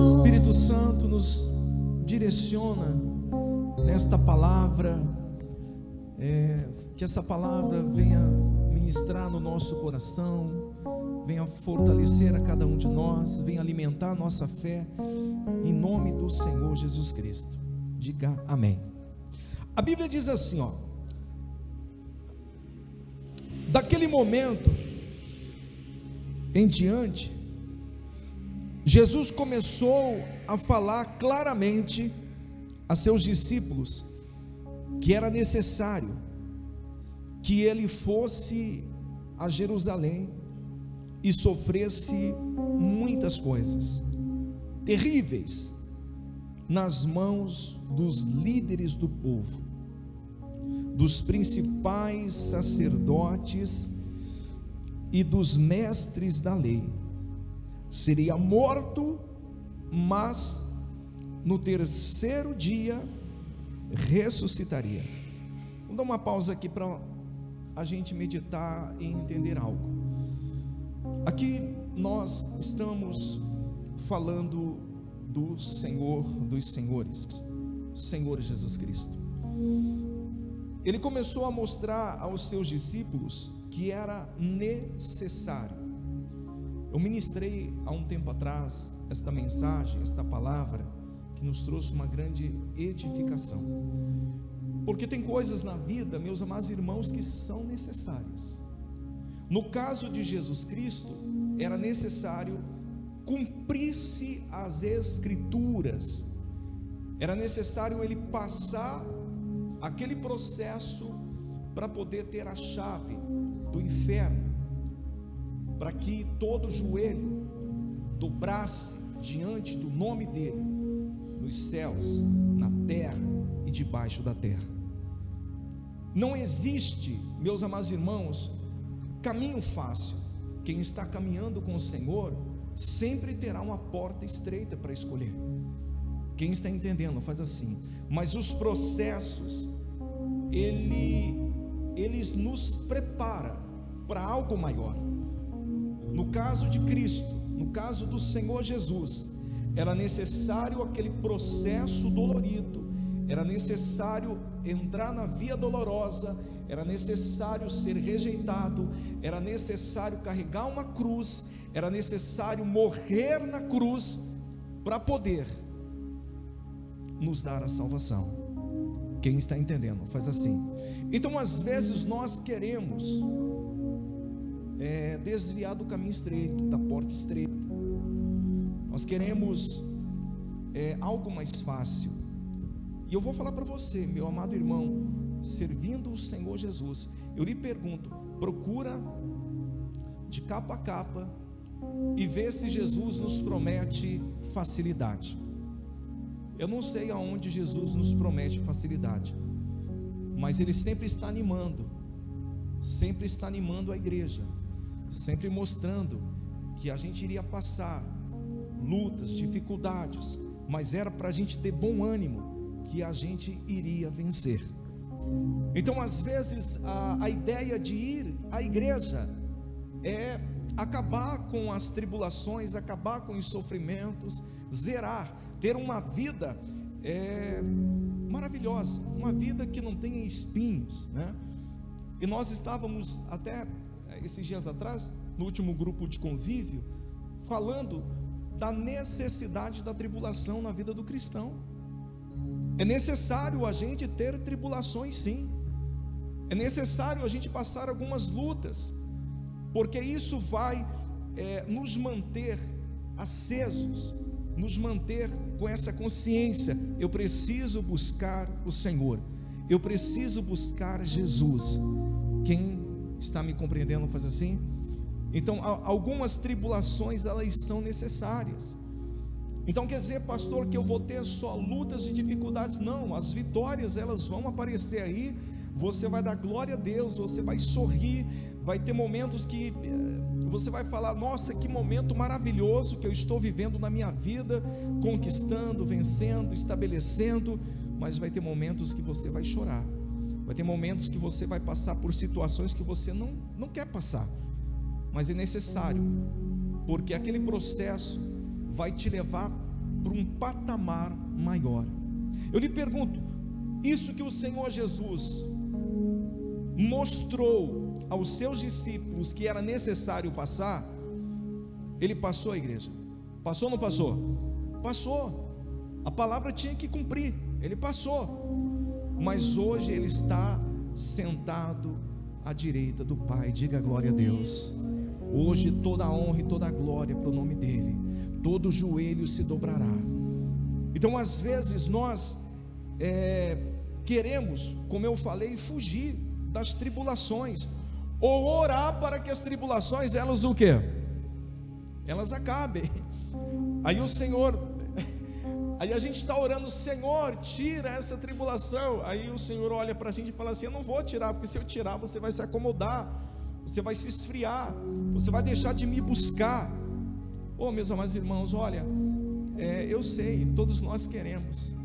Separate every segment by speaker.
Speaker 1: Espírito Santo nos direciona nesta palavra, que essa palavra venha ministrar no nosso coração, venha fortalecer a cada um de nós, venha alimentar a nossa fé, em nome do Senhor Jesus Cristo. Diga amém. A Bíblia diz assim, daquele momento em diante, Jesus começou a falar claramente a seus discípulos que era necessário que ele fosse a Jerusalém e sofresse muitas coisas terríveis nas mãos dos líderes do povo, dos principais sacerdotes e dos mestres da lei. Seria morto, mas no terceiro dia ressuscitaria. Vamos dar uma pausa aqui para a gente meditar e entender algo. Aqui nós estamos falando do Senhor dos Senhores, Senhor Jesus Cristo. Ele começou a mostrar aos seus discípulos que era necessário. Eu ministrei há um tempo atrás esta mensagem, esta palavra, que nos trouxe uma grande edificação. Porque tem coisas na vida, meus amados irmãos, que são necessárias. No caso de Jesus Cristo, era necessário cumprir-se as Escrituras, era necessário ele passar aquele processo para poder ter a chave do inferno, para que todo joelho dobrasse diante do nome dele, nos céus, na terra e debaixo da terra. Não existe, meus amados irmãos, caminho fácil. Quem está caminhando com o Senhor sempre terá uma porta estreita para escolher. Quem está entendendo, faz assim. Mas os processos, eles nos preparam para algo maior. No caso de Cristo, no caso do Senhor Jesus, era necessário aquele processo dolorido, era necessário entrar na via dolorosa, era necessário ser rejeitado, era necessário carregar uma cruz, era necessário morrer na cruz para poder nos dar a salvação. Quem está entendendo, faz assim. Então às vezes nós queremos desviar do caminho estreito, da porta estreita. Nós queremos algo mais fácil. E eu vou falar para você, meu amado irmão, servindo o Senhor Jesus, eu lhe pergunto, procura de capa a capa e vê se Jesus nos promete facilidade. Eu não sei aonde Jesus nos promete facilidade, mas Ele sempre está animando a igreja, sempre mostrando que a gente iria passar lutas, dificuldades, mas era para a gente ter bom ânimo, que a gente iria vencer. Então às vezes a ideia de ir à igreja é acabar com as tribulações, acabar com os sofrimentos, zerar, ter uma vida maravilhosa, uma vida que não tenha espinhos, né? E nós estávamos até esses dias atrás, no último grupo de convívio, falando da necessidade da tribulação na vida do cristão. É necessário a gente ter tribulações, sim. É necessário a gente passar algumas lutas, porque isso vai nos manter acesos, nos manter com essa consciência. Eu preciso buscar o Senhor, eu preciso buscar Jesus. Quem está me compreendendo faz assim? Então algumas tribulações, elas são necessárias. Então quer dizer, pastor, que eu vou ter só lutas e dificuldades? Não, as vitórias elas vão aparecer aí. Você vai dar glória a Deus, você vai sorrir, vai ter momentos que você vai falar: nossa, que momento maravilhoso que eu estou vivendo na minha vida, conquistando, vencendo, estabelecendo. Mas vai ter momentos que você vai chorar, vai ter momentos que você vai passar por situações que você não quer passar, mas é necessário, porque aquele processo vai te levar para um patamar maior. Eu lhe pergunto, isso que o Senhor Jesus mostrou aos seus discípulos que era necessário passar, ele passou, a igreja? Passou ou não passou? Passou. A palavra tinha que cumprir, ele passou. Mas hoje ele está sentado à direita do Pai. Diga glória a Deus. Hoje toda a honra e toda a glória para o nome dele. Todo joelho se dobrará. Então às vezes nós queremos, como eu falei, fugir das tribulações, ou orar para que as tribulações, elas o quê? Elas acabem. Aí o Senhor, aí a gente está orando, Senhor, tira essa tribulação. Aí o Senhor olha para a gente e fala assim: eu não vou tirar, porque se eu tirar você vai se acomodar, você vai se esfriar, você vai deixar de me buscar. Oh, meus amados irmãos, olha, eu sei, todos nós queremos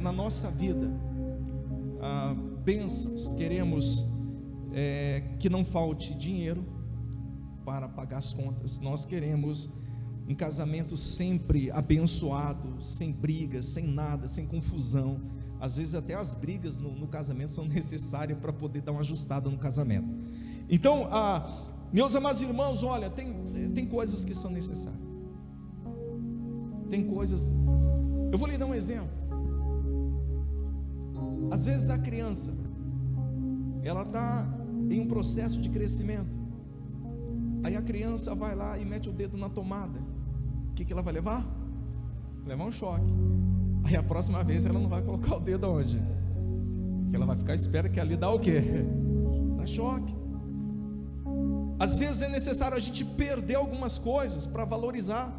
Speaker 1: na nossa vida bênçãos, queremos que não falte dinheiro para pagar as contas, nós queremos um casamento sempre abençoado, sem brigas, sem nada, sem confusão. Às vezes até as brigas no casamento são necessárias para poder dar uma ajustada no casamento. Então, meus amados irmãos, olha, tem coisas que são necessárias, tem coisas. Eu vou lhe dar um exemplo. Às vezes a criança, ela está em um processo de crescimento. Aí a criança vai lá e mete o dedo na tomada. O que ela vai levar? Vai levar um choque. Aí a próxima vez ela não vai colocar o dedo onde? Porque ela vai ficar à espera que ali dá o quê? Dá choque. Às vezes é necessário a gente perder algumas coisas para valorizar.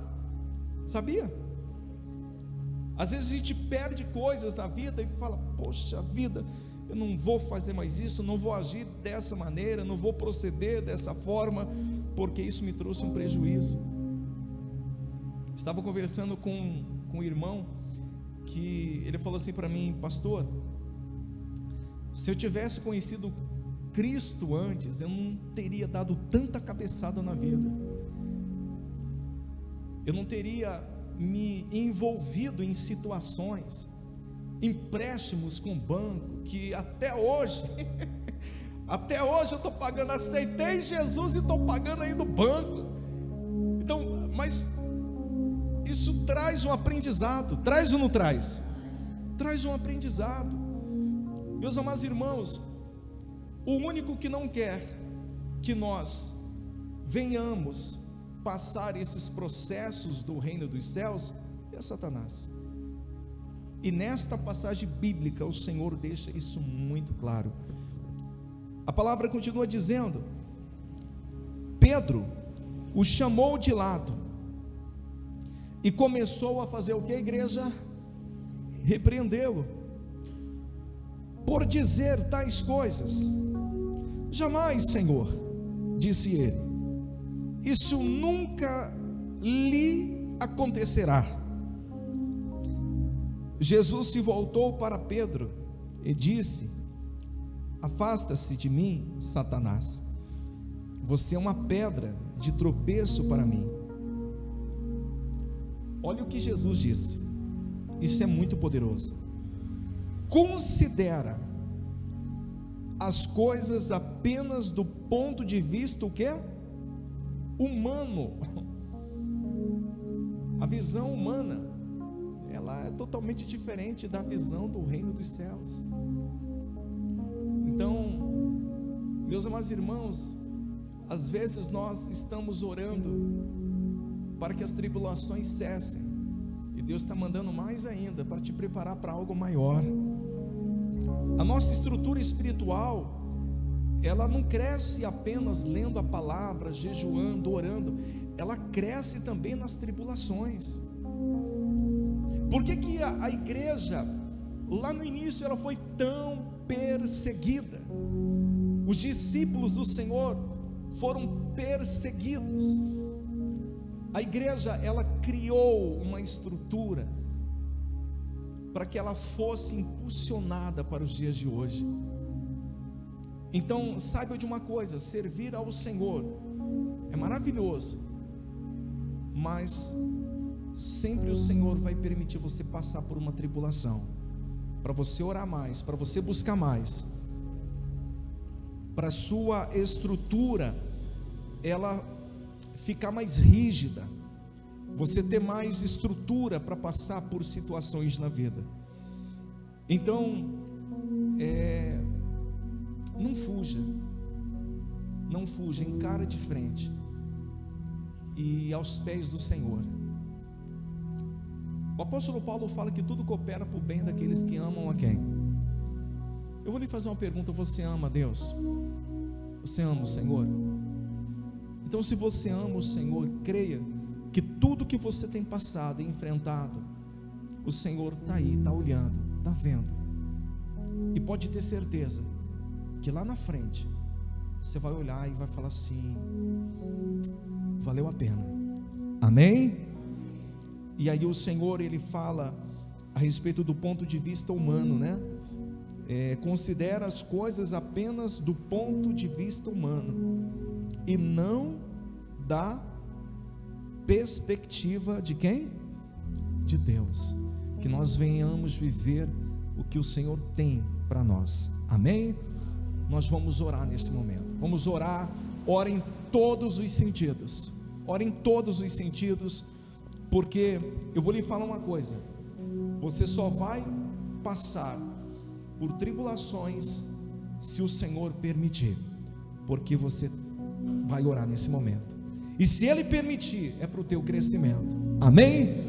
Speaker 1: Sabia? Às vezes a gente perde coisas na vida e fala: poxa vida, eu não vou fazer mais isso, não vou agir dessa maneira, não vou proceder dessa forma, porque isso me trouxe um prejuízo. Estava conversando com um irmão, que ele falou assim para mim: pastor, se eu tivesse conhecido Cristo antes, eu não teria dado tanta cabeçada na vida, eu não teria me envolvido em situações, empréstimos com banco, que até hoje eu estou pagando. Aceitei Jesus e estou pagando aí do banco. Então, mas isso traz um aprendizado, traz ou não traz? Traz um aprendizado. Meus amados irmãos, o único que não quer que nós venhamos passar esses processos do reino dos céus é Satanás. E nesta passagem bíblica o Senhor deixa isso muito claro. A palavra continua dizendo: Pedro o chamou de lado e começou a fazer o que, igreja? Repreendê-lo por dizer tais coisas. Jamais, Senhor, disse ele, isso nunca lhe acontecerá. Jesus se voltou para Pedro e disse: afasta-se de mim, Satanás, você é uma pedra de tropeço para mim. Olha o que Jesus disse, isso é muito poderoso. Considera as coisas apenas do ponto de vista o quê? Humano. A visão humana, ela é totalmente diferente da visão do reino dos céus. Então, meus amados irmãos, às vezes nós estamos orando para que as tribulações cessem, e Deus está mandando mais ainda para te preparar para algo maior. A nossa estrutura espiritual, ela não cresce apenas lendo a palavra, jejuando, orando, ela cresce também nas tribulações. Por que a igreja, lá no início, ela foi tão perseguida? Os discípulos do Senhor foram perseguidos. A igreja, ela criou uma estrutura para que ela fosse impulsionada para os dias de hoje. Então, saiba de uma coisa: servir ao Senhor é maravilhoso, mas sempre o Senhor vai permitir você passar por uma tribulação, para você orar mais, para você buscar mais, para a sua estrutura ela ficar mais rígida, você ter mais estrutura para passar por situações na vida. Então, não fuja, encara de frente e aos pés do Senhor. O apóstolo Paulo fala que tudo coopera para o bem daqueles que amam a quem? Eu vou lhe fazer uma pergunta: você ama a Deus? Você ama o Senhor? Então, se você ama o Senhor, creia que tudo que você tem passado e enfrentado, o Senhor está aí, está olhando, está vendo, e pode ter certeza que lá na frente você vai olhar e vai falar assim: valeu a pena. Amém? E aí o Senhor, ele fala a respeito do ponto de vista humano, né? Considera as coisas apenas do ponto de vista humano e não da perspectiva de quem? De Deus. Que nós venhamos viver o que o Senhor tem para nós. Amém? Nós vamos orar nesse momento. Vamos orar. Ora em todos os sentidos. Ora em todos os sentidos. Porque eu vou lhe falar uma coisa: você só vai passar por tribulações se o Senhor permitir, porque você vai orar nesse momento, e se Ele permitir, é para o teu crescimento. Amém?